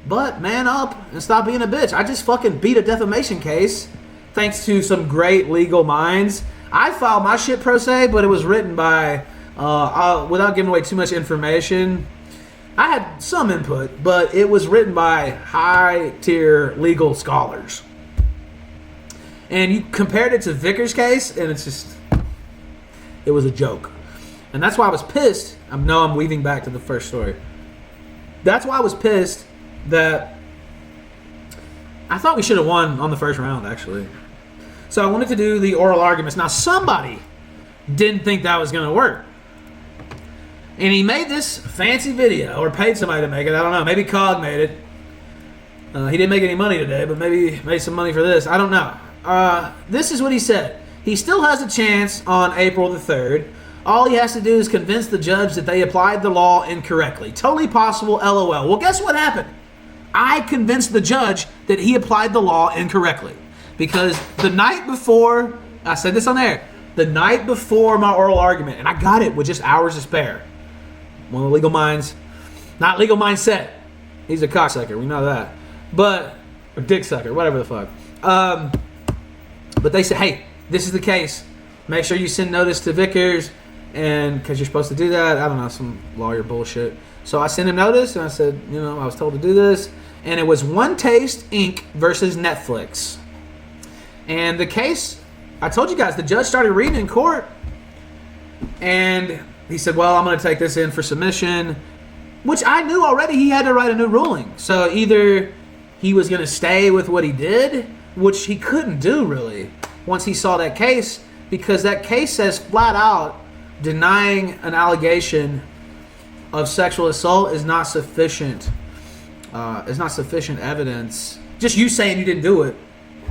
But man up and stop being a bitch. I just fucking beat a defamation case thanks to some great legal minds. I filed my shit pro se, but it was written by, without giving away too much information, I had some input, but it was written by high-tier legal scholars. And you compared it to Vickers' case, and it's just, it was a joke. And that's why I was pissed. I'm weaving back to the first story. That's why I was pissed that I thought we should have won on the first round, actually. So I wanted to do the oral arguments. Now, somebody didn't think that was going to work. And he made this fancy video, or paid somebody to make it. I don't know. Maybe Cog made it. He didn't make any money today, but maybe made some money for this. I don't know. This is what he said. He still has a chance on April the 3rd. All he has to do is convince the judge that they applied the law incorrectly. Totally possible, LOL. Well, guess what happened? I convinced the judge that he applied the law incorrectly. Because the night before, I said this on air, the night before my oral argument, and I got it with just hours to spare. One of the legal minds, not legal mindset. He's a cocksucker, we know that. But, or dick sucker, whatever the fuck. But they said, hey, this is the case. Make sure you send notice to Vickers, and because you're supposed to do that. I don't know, some lawyer bullshit. So I sent him notice, and I said, you know, I was told to do this. And it was One Taste Inc. versus Netflix. And the case, I told you guys, the judge started reading in court. And he said, well, I'm going to take this in for submission. Which I knew already he had to write a new ruling. So either he was going to stay with what he did, which he couldn't do, really, once he saw that case. Because that case says flat out, denying an allegation of sexual assault is not sufficient. Is not sufficient evidence. Just you saying you didn't do it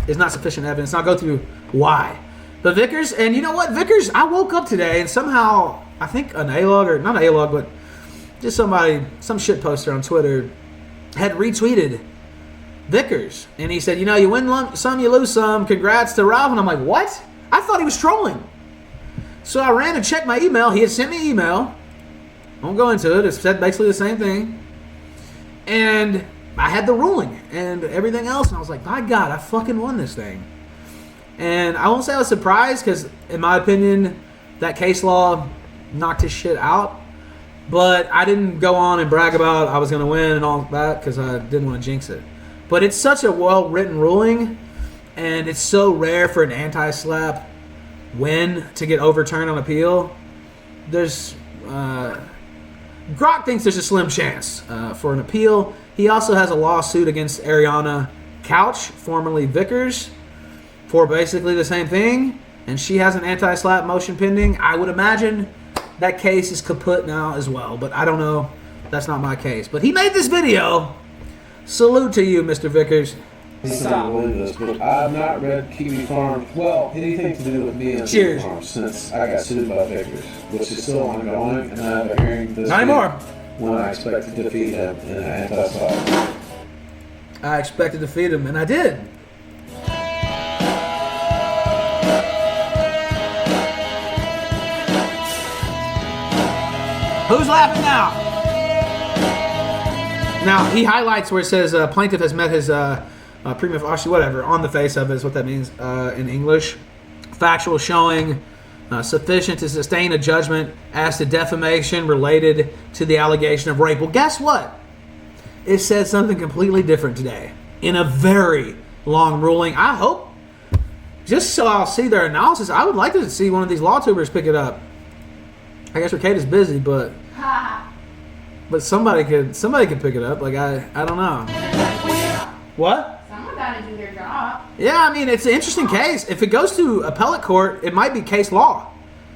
is not sufficient evidence. I'll go through why. But Vickers, and you know what? Vickers, I woke up today and somehow, I think an A-log, or not an A-log, but just somebody, some shit poster on Twitter had retweeted Vickers. And he said, you know, you win some, you lose some. Congrats to Ralph. And I'm like, what? I thought he was trolling. So I ran and checked my email. He had sent me an email. I won't go into it. It said basically the same thing. And I had the ruling and everything else. And I was like, my God, I fucking won this thing. And I won't say I was surprised because, in my opinion, that case law knocked his shit out. But I didn't go on and brag about I was going to win and all that because I didn't want to jinx it. But it's such a well-written ruling, and it's so rare for an anti-SLAPP win to get overturned on appeal. There's Grok thinks there's a slim chance for an appeal. He also has a lawsuit against Ariana Couch, formerly Vickers, for basically the same thing. And she has an anti-SLAPP motion pending. I would imagine that case is kaput now as well. But I don't know. That's not my case. But he made this video. Salute to you, Mr. Vickers. Stop. But I've not read Kiwi Farm. Well, anything to do with me and Kiwi Farm since I got sued by Vickers, which is still ongoing, and I have a hearing this not anymore. When I expect to defeat him in an anti-SLAPP. I expected to defeat him, and I did. Who's laughing now? Now, he highlights where it says plaintiff has met his prima facie, whatever, on the face of it is what that means in English. Factual showing sufficient to sustain a judgment as to defamation related to the allegation of rape. Well, guess what? It said something completely different today in a very long ruling. I hope, just so I'll see their analysis, I would like to see one of these law tubers pick it up. I guess Ricada's busy, but somebody could pick it up. Like I don't know. What? Someone gotta do their job. Yeah, I mean, it's an interesting case. If it goes to appellate court, it might be case law,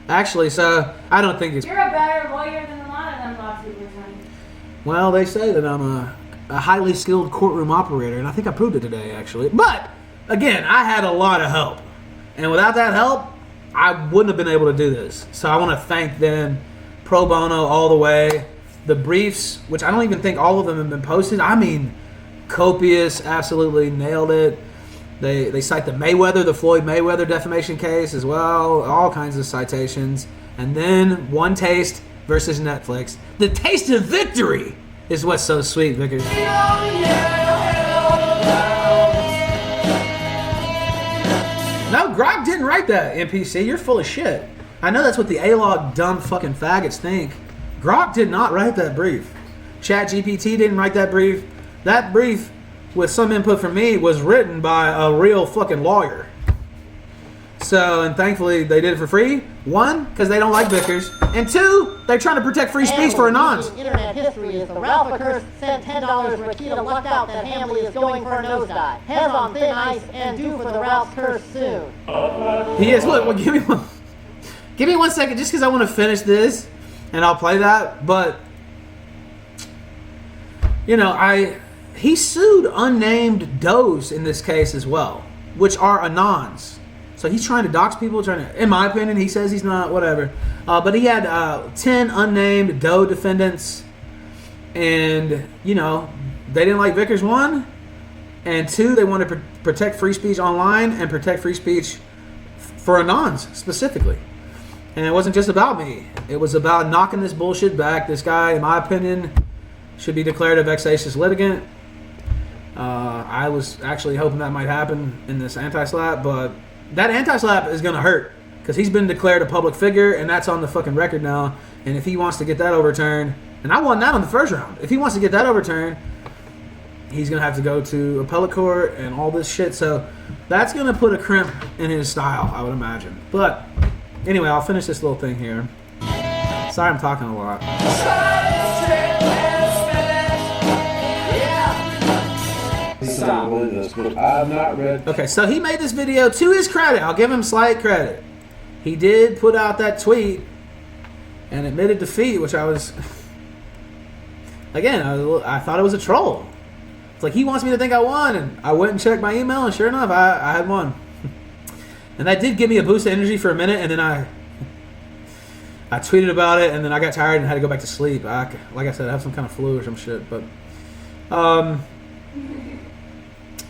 actually. So I don't think it's. You're a better lawyer than a lot of them lawsuits. Well, they say that I'm a highly skilled courtroom operator, and I think I proved it today, actually. But again, I had a lot of help, and without that help, I wouldn't have been able to do this. So I want to thank them, pro bono all the way. The briefs, which I don't even think all of them have been posted. I mean, copious, absolutely nailed it. They cite the Floyd Mayweather defamation case as well, all kinds of citations. And then One Taste versus Netflix. The taste of victory is what's so sweet, Vickers. No, Grok didn't write that, NPC. You're full of shit. I know that's what the A-log dumb fucking faggots think. Grok did not write that brief. ChatGPT didn't write that brief. That brief, with some input from me, was written by a real fucking lawyer. So, and thankfully they did it for free. One, because they don't like Vickers. And two, they're trying to protect free speech for Anons. Internet history is the Ralph Vickers sent $10 for Akita lucked out that Hamley is going for a nosedive. Heads on thin ice and due for the Ralph's curse soon. He is. Look, well, give me one. Give me 1 second, just because I want to finish this, and I'll play that. But you know, he sued unnamed does in this case as well, which are Anons. So he's trying to dox people, in my opinion, he says he's not, whatever. But he had 10 unnamed Doe defendants. And, you know, they didn't like Vickers, one. And two, they wanted to protect free speech online and protect free speech for Anons specifically. And it wasn't just about me. It was about knocking this bullshit back. This guy, in my opinion, should be declared a vexatious litigant. I was actually hoping that might happen in this anti-SLAPP, but that anti-SLAPP is going to hurt because he's been declared a public figure, and that's on the fucking record now. And if he wants to get that overturned, and I won that on the first round, if he wants to get that overturned, he's going to have to go to appellate court and all this shit. So that's going to put a crimp in his style, I would imagine. But anyway, I'll finish this little thing here. Sorry I'm talking a lot. I've not read. Okay, so he made this video to his credit. I'll give him slight credit. He did put out that tweet and admitted defeat, which I was, again, I thought it was a troll. It's like he wants me to think I won, and I went and checked my email, and sure enough, I had won. And that did give me a boost of energy for a minute, and then I tweeted about it, and then I got tired and had to go back to sleep. Like I said, I have some kind of flu or some shit, but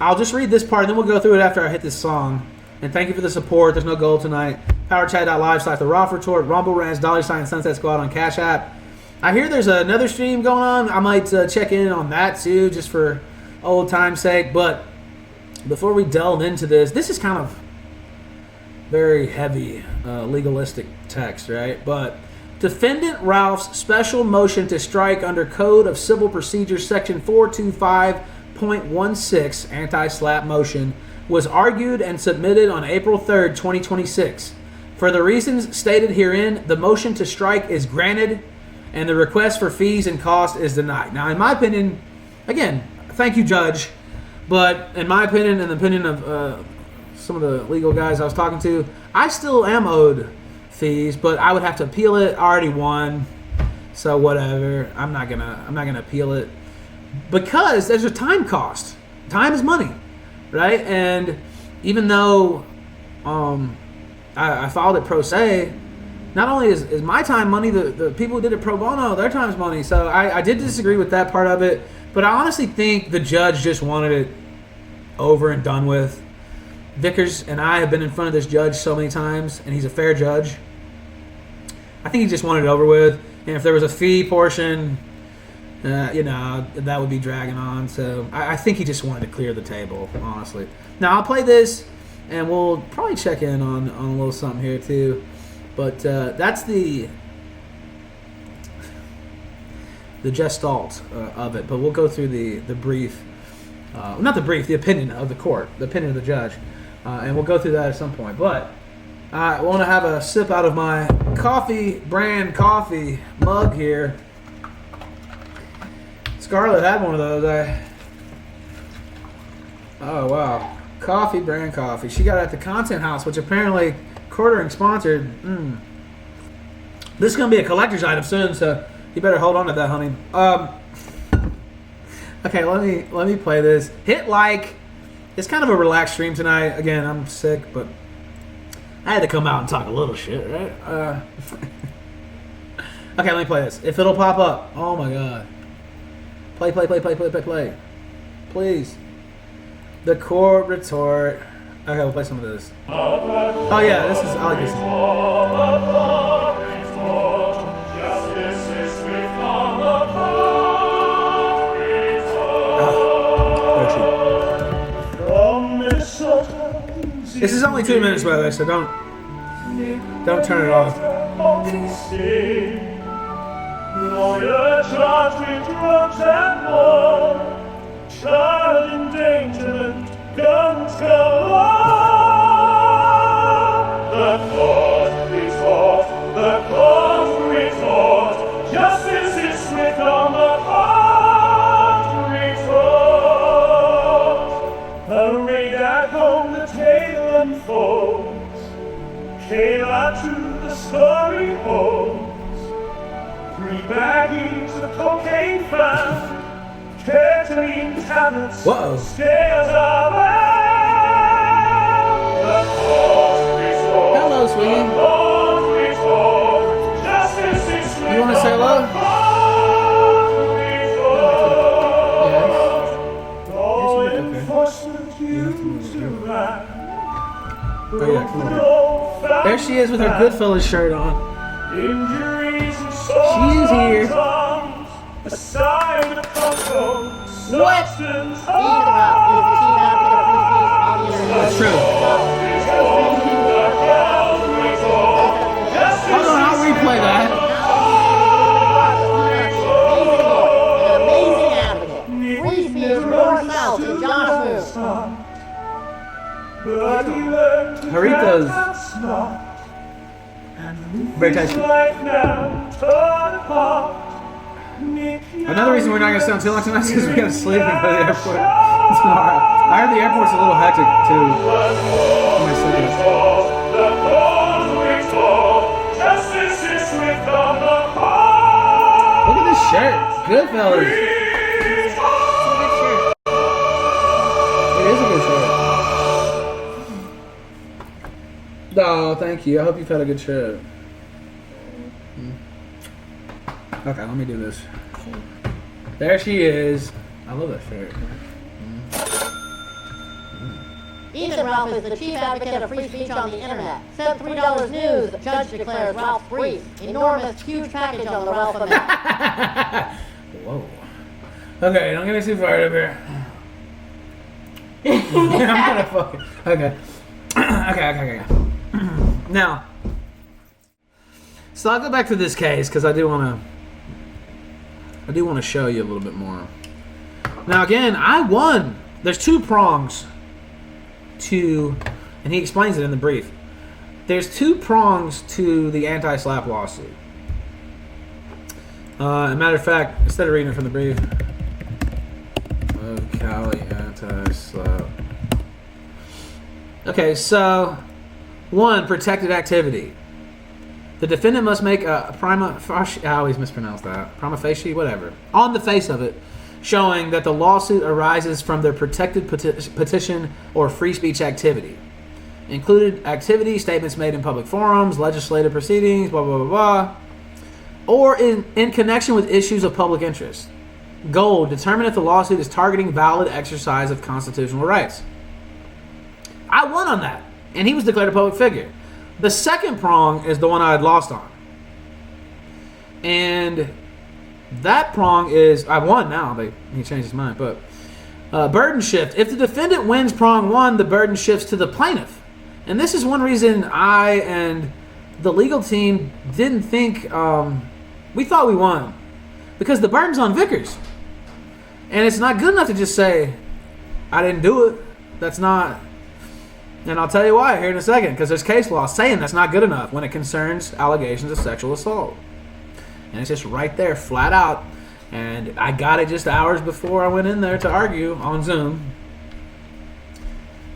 I'll just read this part, and then we'll go through it after I hit this song. And thank you for the support. There's no goal tonight. PowerChat.live/The Roth Retort, Rumble Rants, $, Sunset Squad on Cash App. I hear there's another stream going on. I might check in on that too, just for old time's sake. But before we delve into this is kind of very heavy legalistic text, right? But Defendant Ralph's special motion to strike under Code of Civil Procedure Section 425.16 anti-SLAPP motion was argued and submitted on April 3rd, 2026. For the reasons stated herein, the motion to strike is granted and the request for fees and cost is denied. Now, in my opinion, again, thank you, Judge, but in my opinion and the opinion of some of the legal guys I was talking to, I still am owed fees, but I would have to appeal it. I already won, so whatever. I'm not gonna appeal it because there's a time cost. Time is money, right? And even though I filed it pro se, not only is my time money, the people who did it pro bono, their time's money. So I did disagree with that part of it, but I honestly think the judge just wanted it over and done with. Vickers and I have been in front of this judge so many times, and he's a fair judge. I think he just wanted it over with, and if there was a fee portion, that would be dragging on. So I think he just wanted to clear the table, honestly. Now I'll play this, and we'll probably check in on a little something here too. But that's the gestalt of it. But we'll go through the brief, not the brief, the opinion of the court, the opinion of the judge, and we'll go through that at some point. But I want to have a sip out of my brand coffee mug here. Scarlett had one of those. Oh wow, brand coffee. She got it at the Content House, which apparently quartering sponsored. This is gonna be a collector's item soon, so you better hold on to that, honey. Okay, let me play this. Hit like. It's kind of a relaxed stream tonight. Again, I'm sick, but I had to come out and talk a little shit, right? Okay, let me play this. If it'll pop up. Oh my god. Play. Please. The court retort. Okay, we'll play some of this. Oh yeah, I like this. This is only 2 minutes, by the way, so don't turn it off. Lawyer charged with drugs and more, child endangerment, guns galore. The cause retort, justice is swift on the cause retort. Arrayed at home, the tale unfolds, Kayla to the story holds. 3 baggies of cocaine found, ketamine tablets, Whoa. stairs around. The cause retort, Hello, sweetie. the cause retort, justice is swift. You want to say hello? on the cause retort. Law enforcement used to lie. Oh, yeah, come on. There she is with her Goodfellas shirt on. Injuries and She is here. a sign of control. What? Substance Ethan Ralph is the chief advocate of free speech on the internet. That's true. Hold on, I'll replay that. An amazing advocate. Free speech north south to Josh Moon. But he learned to Doritos. drive smart. Very tasty. Life now torn apart. Another reason we're not going to sound too long tonight is because we got to sleep and go to the airport. It's all right. I heard the airport's a little hectic, too. I'm gonna sleep in. The cause retort, justice is swift on the cause. Look at this shirt. Goodfellas. It is a good shirt. Oh, thank you. I hope you've had a good trip. Okay, let me do this. There she is. I love that shirt. Ethan Ralph is the chief advocate of free speech on the internet. Sent $3 news. Judge declares Ralph's brief. Enormous, huge package on the Ralph amendment. Whoa. Okay, don't get me too fired up here. I'm gonna fucking. Okay. Okay. Now, so I'll go back to this case because I do want to show you a little bit more. Now, again, I won. There's 2 prongs to, and he explains it in the brief. There's 2 prongs to the anti-SLAPP lawsuit. As a matter of fact, instead of reading it from the brief, of Cali anti-SLAPP. Okay, so 1, protected activity. The defendant must make a prima facie, I always mispronounce that, prima facie, whatever, on the face of it, showing that the lawsuit arises from their protected petition or free speech activity. Included activity, statements made in public forums, legislative proceedings, blah, blah, blah, blah, or in connection with issues of public interest. Goal, determine if the lawsuit is targeting valid exercise of constitutional rights. I won on that, and he was declared a public figure. The second prong is the one I had lost on. And that prong is, I won now, he changed his mind, but burden shift. If the defendant wins prong 1, the burden shifts to the plaintiff. And this is one reason I and the legal team didn't think, we thought we won. Because the burden's on Vickers. And it's not good enough to just say, I didn't do it. That's not... And I'll tell you why here in a second, because there's case law saying that's not good enough when it concerns allegations of sexual assault. And it's just right there, flat out. And I got it just hours before I went in there to argue on Zoom.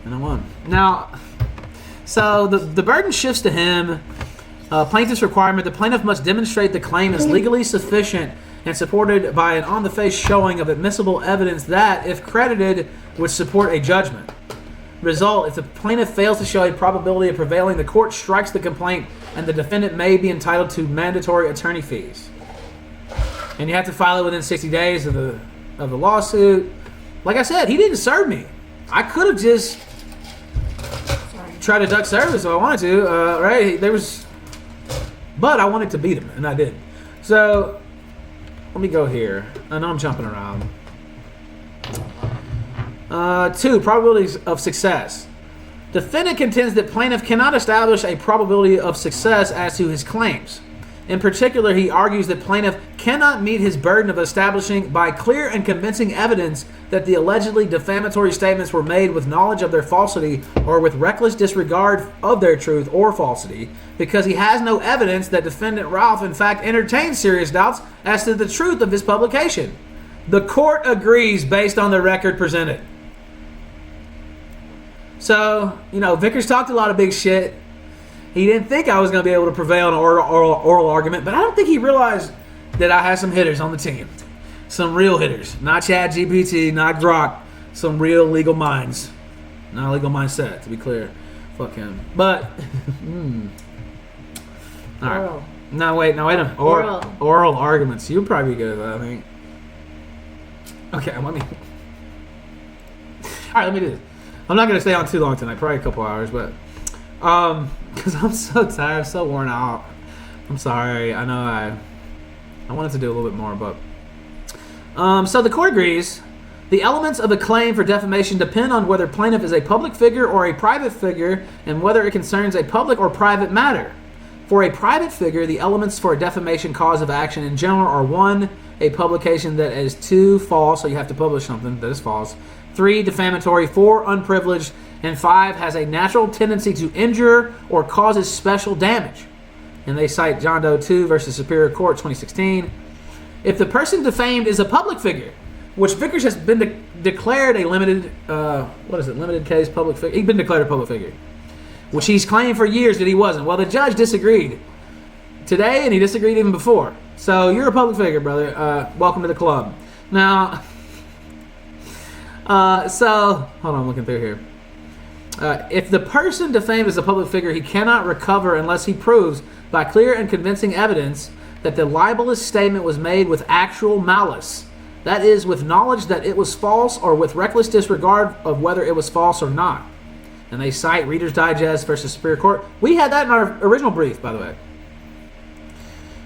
And I won. Now, so the burden shifts to him. Plaintiff's requirement, the plaintiff must demonstrate the claim is legally sufficient and supported by an on-the-face showing of admissible evidence that, if credited, would support a judgment. Result, if the plaintiff fails to show a probability of prevailing, the court strikes the complaint and the defendant may be entitled to mandatory attorney fees. And you have to file it within 60 days of the lawsuit. Like I said, he didn't serve me. I could have just tried to duck service if I wanted to, right? But I wanted to beat him, and I did. So, let me go here. I know I'm jumping around. 2, probabilities of success. Defendant contends that plaintiff cannot establish a probability of success as to his claims. In particular, he argues that plaintiff cannot meet his burden of establishing by clear and convincing evidence that the allegedly defamatory statements were made with knowledge of their falsity or with reckless disregard of their truth or falsity, because he has no evidence that defendant Ralph in fact entertained serious doubts as to the truth of his publication. The court agrees based on the record presented. So, Vickers talked a lot of big shit. He didn't think I was going to be able to prevail in an oral argument, but I don't think he realized that I had some hitters on the team. Some real hitters. Not ChatGPT, not Grok. Some real legal minds. Not a legal mindset, to be clear. Fuck him. But, all right. Oral. No, wait a minute. Oral arguments. You'll probably be good at that, I think. Okay, let me... All right, let me do this. I'm not going to stay on too long tonight, probably a couple hours, but because I'm so tired, I'm so worn out. I'm sorry. I know I wanted to do a little bit more, but so the court agrees. The elements of a claim for defamation depend on whether plaintiff is a public figure or a private figure and whether it concerns a public or private matter. For a private figure, the elements for a defamation cause of action in general are 1, a publication that is 2, false, so you have to publish something that is false, 3, defamatory, 4, unprivileged, and 5, has a natural tendency to injure or causes special damage. And they cite John Doe 2 versus Superior Court 2016. If the person defamed is a public figure, which Vickers has been declared a limited, limited case public figure. He's been declared a public figure, which he's claimed for years that he wasn't. Well, the judge disagreed today, and he disagreed even before. So you're a public figure, brother. Welcome to the club. Now, so hold on, I'm looking through here. If the person defamed is a public figure, he cannot recover unless he proves by clear and convincing evidence that the libelous statement was made with actual malice. That is, with knowledge that it was false or with reckless disregard of whether it was false or not. And they cite Reader's Digest versus Superior Court. We had that in our original brief, by the way.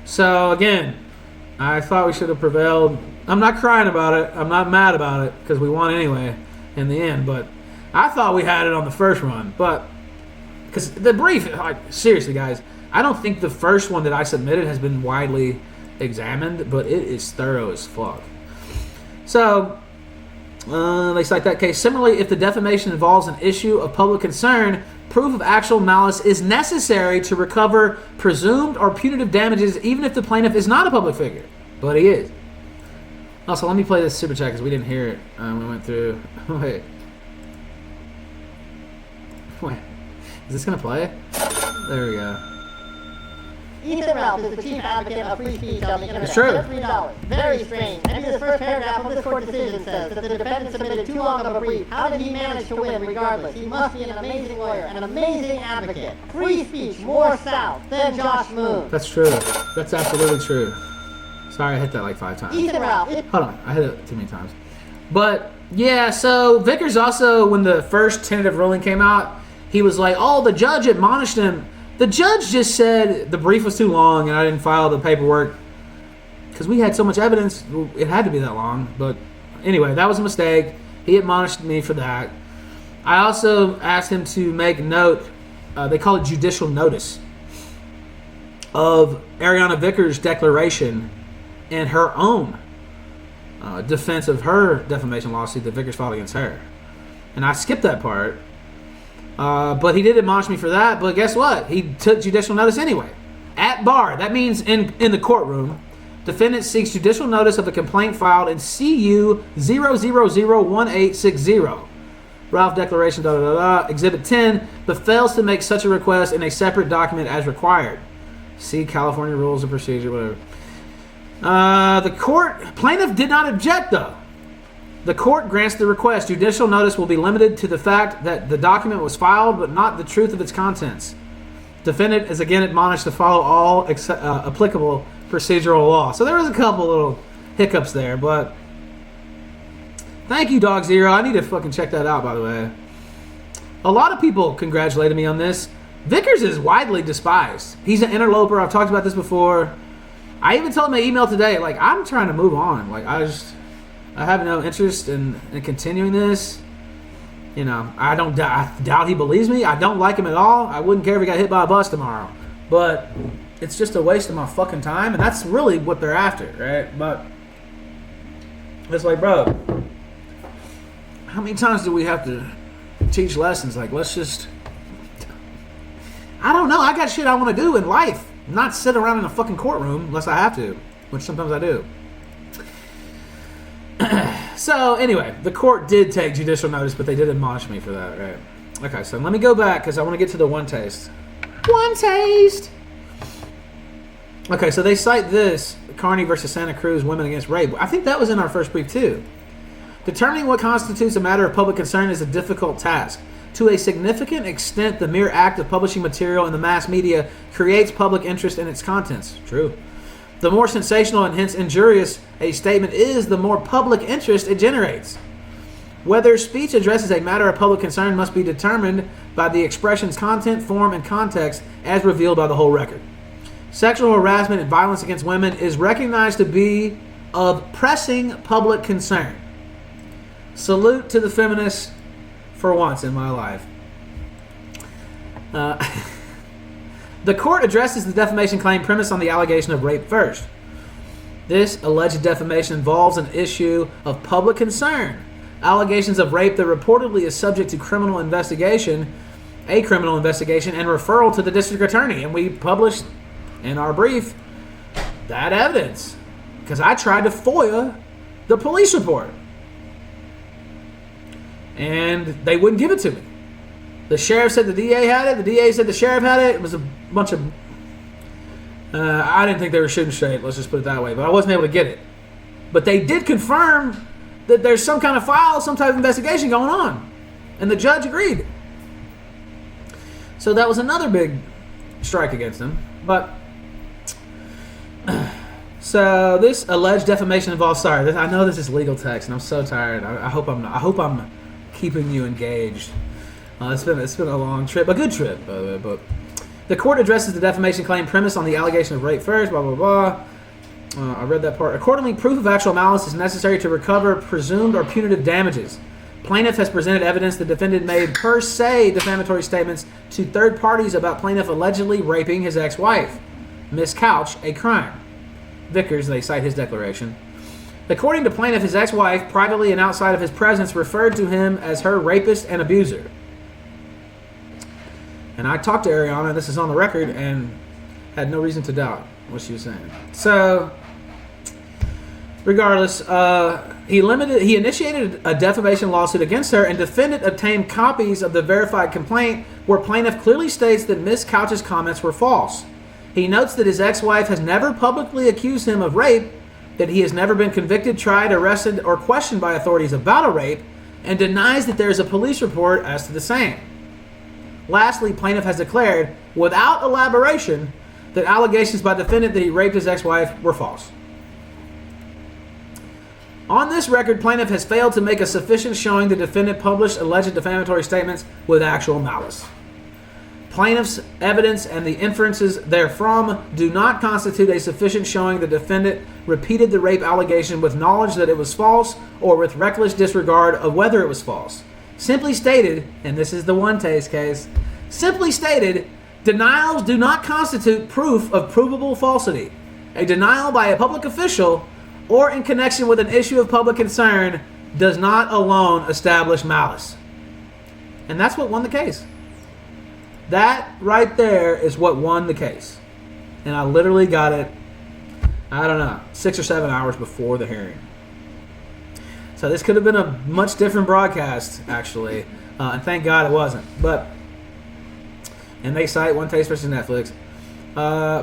So, again, I thought we should have prevailed. I'm not crying about it. I'm not mad about it because we won anyway in the end. But I thought we had it on the first run. But, because the brief, like, seriously, guys, I don't think the first one that I submitted has been widely examined, but it is thorough as fuck. So, they cite that case. Similarly, if the defamation involves an issue of public concern, proof of actual malice is necessary to recover presumed or punitive damages, even if the plaintiff is not a public figure. But he is. Also, let me play this super chat because we didn't hear it. We went through. Wait. Is this going to play? There we go. Ethan Ralph is the chief advocate of free speech on the internet. It's true. $3. Very strange. Maybe this first paragraph of this court decision says that the defendant submitted too long of a brief. How did he manage to win regardless? He must be an amazing lawyer, an amazing advocate. Free speech, more South than Josh Moon. That's true. That's absolutely true. Sorry, I hit that like 5 times. Ethan Ralph. Hold on, I hit it too many times. But, yeah, so Vickers also, when the first tentative ruling came out, he was like, oh, the judge admonished him. The judge just said the brief was too long and I didn't file the paperwork because we had so much evidence. It had to be that long. But anyway, that was a mistake. He admonished me for that. I also asked him to make note, they call it judicial notice, of Ariana Vickers' declaration and her own defense of her defamation lawsuit that Vickers filed against her. And I skipped that part. But he did admonish me for that. But guess what? He took judicial notice anyway. At bar. That means in the courtroom. Defendant seeks judicial notice of the complaint filed in CU 0001860. Ralph declaration, Exhibit 10, but fails to make such a request in a separate document as required. See California Rules of Procedure, whatever. The court, plaintiff did not object though. The court grants the request. Judicial notice will be limited to the fact that the document was filed, but not the truth of its contents. Defendant is again admonished to follow all applicable procedural law. So there was a couple little hiccups there, but thank you, Dog Zero. I need to fucking check that out, by the way. A lot of people congratulated me on this. Vickers is widely despised. He's an interloper. I've talked about this before. I even told him in my email today, like, I'm trying to move on. Like, I have no interest in continuing this. You know, I doubt he believes me. I don't like him at all. I wouldn't care if he got hit by a bus tomorrow. But it's just a waste of my fucking time, and that's really what they're after, right? But it's like, bro, how many times do we have to teach lessons? Like, let's just... I don't know. I got shit I want to do in life. Not sit around in a fucking courtroom unless I have to, which sometimes I do. So, anyway, the court did take judicial notice, but they did admonish me for that, right? Okay, so let me go back because I want to get to the one taste. One taste! Okay, so they cite this, Carney versus Santa Cruz, Women Against Rape. I think that was in our first brief, too. Determining what constitutes a matter of public concern is a difficult task. To a significant extent, the mere act of publishing material in the mass media creates public interest in its contents. True. The more sensational and hence injurious a statement is, the more public interest it generates. Whether speech addresses a matter of public concern must be determined by the expression's content, form, and context as revealed by the whole record. Sexual harassment and violence against women is recognized to be of pressing public concern. Salute to the feminists for once in my life. The court addresses the defamation claim premised on the allegation of rape first. This alleged defamation involves an issue of public concern. Allegations of rape that reportedly is subject to a criminal investigation, and referral to the district attorney. And we published in our brief that evidence because I tried to FOIA the police report. And they wouldn't give it to me. The sheriff said the DA had it. The DA said the sheriff had it. It was a bunch of... I didn't think they were shooting straight. Let's just put it that way. But I wasn't able to get it. But they did confirm that there's some kind of file, some type of investigation going on. And the judge agreed. So that was another big strike against them. But... So this alleged defamation involves... Sorry, I know this is legal text, and I'm so tired. I hope I'm keeping you engaged. It's been a long trip, a good trip, by the way. But the court addresses the defamation claim premise on the allegation of rape first. Blah blah blah. I read that part. Accordingly, proof of actual malice is necessary to recover presumed or punitive damages. Plaintiff has presented evidence the defendant made per se defamatory statements to third parties about plaintiff allegedly raping his ex-wife, Miss Couch, a crime. Vickers, they cite his declaration. According to plaintiff, his ex-wife, privately and outside of his presence, referred to him as her rapist and abuser. And I talked to Ariana, this is on the record, and had no reason to doubt what she was saying. So, regardless, he initiated a defamation lawsuit against her, and defendant obtained copies of the verified complaint where plaintiff clearly states that Miss Couch's comments were false. He notes that his ex-wife has never publicly accused him of rape, that he has never been convicted, tried, arrested, or questioned by authorities about a rape, and denies that there is a police report as to the same. Lastly, plaintiff has declared, without elaboration, that allegations by defendant that he raped his ex-wife were false. On this record, plaintiff has failed to make a sufficient showing the defendant published alleged defamatory statements with actual malice. Plaintiff's evidence and the inferences therefrom do not constitute a sufficient showing the defendant repeated the rape allegation with knowledge that it was false or with reckless disregard of whether it was false. Simply stated, and this is the one taste case, simply stated, denials do not constitute proof of provable falsity. A denial by a public official or in connection with an issue of public concern does not alone establish malice. And that's what won the case. That right there is what won the case. And I literally got it, I don't know, 6 or 7 hours before the hearing. So this could have been a much different broadcast, actually. And thank God it wasn't. And they cite One Taste versus Netflix.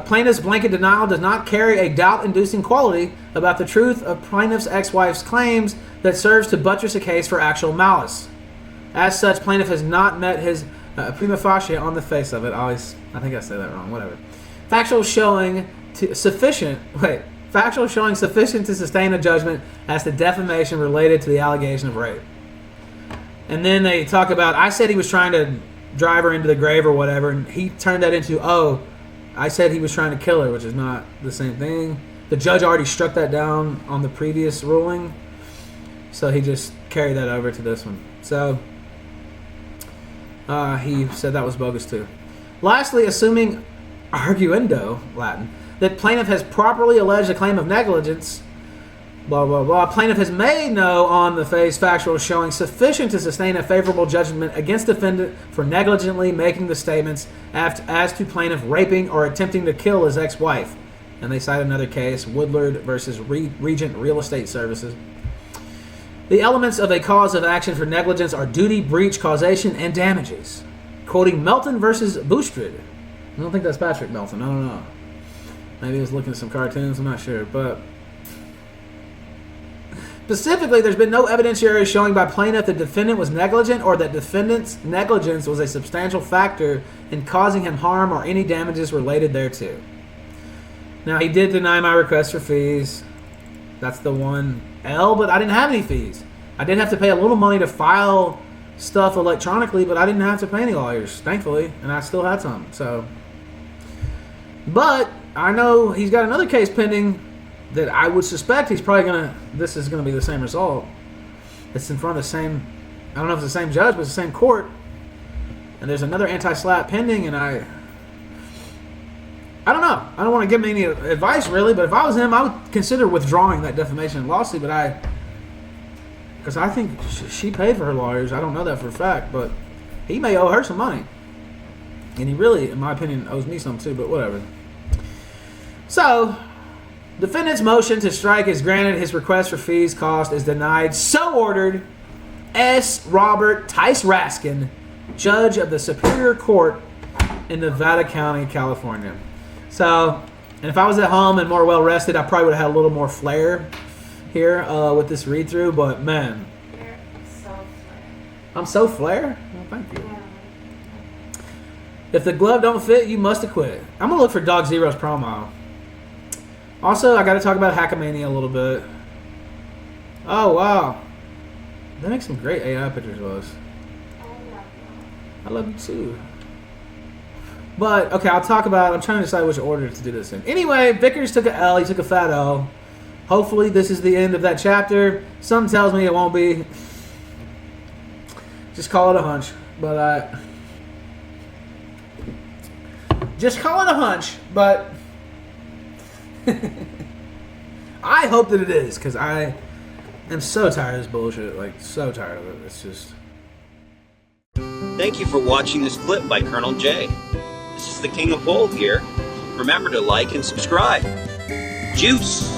Plaintiff's blanket denial does not carry a doubt-inducing quality about the truth of plaintiff's ex-wife's claims that serves to buttress a case for actual malice. As such, plaintiff has not met his prima facie on the face of it. I think I said that wrong. Whatever. Factual showing sufficient to sustain a judgment as to defamation related to the allegation of rape. And then they talk about, I said he was trying to drive her into the grave or whatever, and he turned that into, I said he was trying to kill her, which is not the same thing. The judge already struck that down on the previous ruling, so he just carried that over to this one. So, He said that was bogus too. Lastly, assuming arguendo, Latin, that plaintiff has properly alleged a claim of negligence, blah, blah, blah. Plaintiff has made no on the face factual showing sufficient to sustain a favorable judgment against defendant for negligently making the statements as to plaintiff raping or attempting to kill his ex-wife. And they cite another case, Woodward versus Regent Real Estate Services. The elements of a cause of action for negligence are duty, breach, causation, and damages. Quoting Melton versus Boostred. I don't think that's Patrick Melton. I don't know. Maybe he was looking at some cartoons. I'm not sure. But specifically, there's been no evidentiary showing by plaintiff that defendant was negligent or that defendant's negligence was a substantial factor in causing him harm or any damages related thereto. Now, he did deny my request for fees. That's the one L, but I didn't have any fees. I did have to pay a little money to file stuff electronically, but I didn't have to pay any lawyers, thankfully, and I still had some. So, but I know he's got another case pending that I would suspect he's probably this is gonna be the same result. It's in front of the same, I don't know if it's the same judge, but it's the same court. And there's another anti-SLAPP pending, and I don't know. I don't want to give him any advice, really, but if I was him, I would consider withdrawing that defamation lawsuit, because I think she paid for her lawyers. I don't know that for a fact, but he may owe her some money. And he really, in my opinion, owes me some too, but whatever. So, defendant's motion to strike is granted. His request for fees cost is denied. So ordered, S. Robert Tice Raskin, Judge of the Superior Court in Nevada County, California. So, and if I was at home and more well-rested, I probably would have had a little more flair here with this read-through, but man. You're so flair. I'm so flair? Well, thank you. If the glove don't fit, you must acquit. I'm going to look for Dog Zero's promo. Also, I got to talk about Hackamania a little bit. Oh, wow. They make some great AI pictures of us. I love you too. But, okay, I'm trying to decide which order to do this in. Anyway, Vickers took a L. He took a fat L. Hopefully, this is the end of that chapter. Something tells me it won't be. Just call it a hunch. But, just call it a hunch. But, I hope that it is. Because I am so tired of this bullshit. Like, so tired of it. It's just... Thank you for watching this clip by Colonel J. This is the King of Bull here. Remember to like and subscribe. Juice!